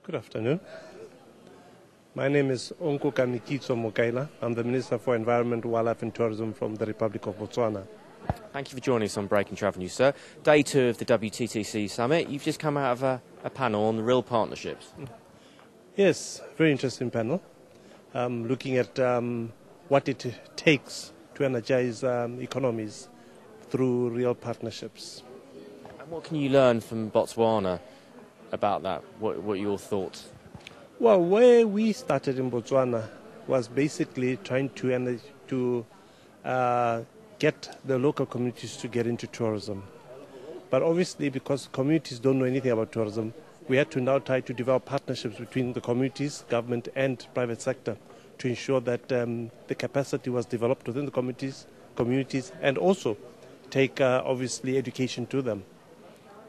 Good afternoon. My name is Onkokame Kitso Mokaila. I'm the Minister for Environment, Wildlife and Tourism from the Republic of Botswana. Thank you for joining us on Breaking Travel News, sir. Day 2 of the WTTC Summit. You've just come out of a panel on the real partnerships. Yes, very interesting panel. Looking at what it takes to energize economies through real partnerships. And what can you learn from Botswana about that? What are your thoughts? Well, where we started in Botswana was basically trying to get the local communities to get into tourism. But obviously, because communities don't know anything about tourism, we had to now try to develop partnerships between the communities, government and private sector to ensure that the capacity was developed within the communities and also take, obviously, education to them.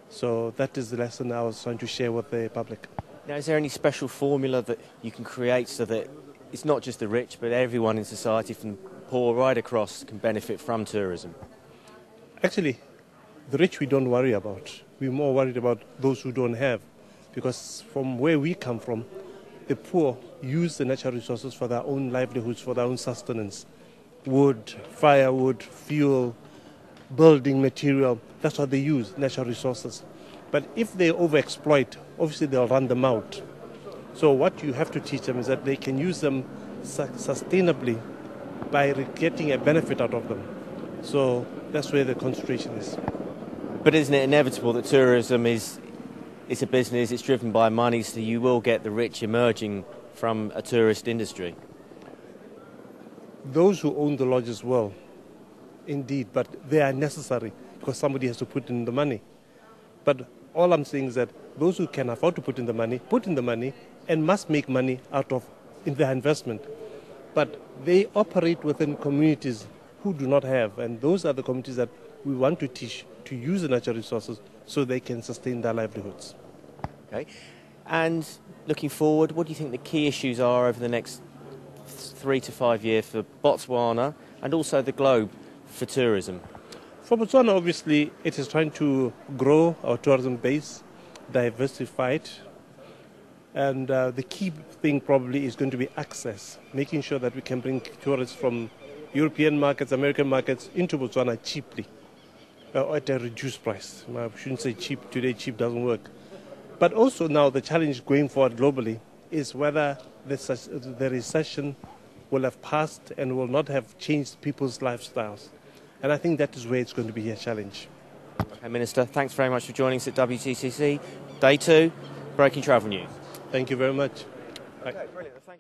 So that is the lesson I was trying to share with the public. Now, is there any special formula that you can create so that it's not just the rich, but everyone in society from poor right across can benefit from tourism? Actually, the rich we don't worry about. We're more worried about those who don't have. Because from where we come from, the poor use the natural resources for their own livelihoods, for their own sustenance. Wood, firewood, fuel, building material, that's what they use, natural resources. But if they overexploit, obviously they'll run them out. So what you have to teach them is that they can use them sustainably by getting a benefit out of them. So that's where the concentration is. But isn't it inevitable that tourism is a business, it's driven by money, so you will get the rich emerging from a tourist industry? Those who own the lodges will, indeed, but they are necessary because somebody has to put in the money. But all I'm saying is that those who can afford to put in the money and must make money out of in their investment. But they operate within communities who do not have, and those are the communities that we want to teach to use the natural resources so they can sustain their livelihoods. Okay. And looking forward, what do you think the key issues are over the next 3 to 5 years for Botswana and also the globe for tourism? For Botswana, obviously, it is trying to grow our tourism base, diversify it, and the key thing probably is going to be access, making sure that we can bring tourists from European markets, American markets into Botswana cheaply, at a reduced price. I shouldn't say cheap today, cheap doesn't work. But also now the challenge going forward globally is whether the recession will have passed and will not have changed people's lifestyles. And I think that is where it's going to be a challenge. Okay, Minister, thanks very much for joining us at WTCC. Day 2, Breaking Travel News. Thank you very much. Okay, brilliant. Thank you.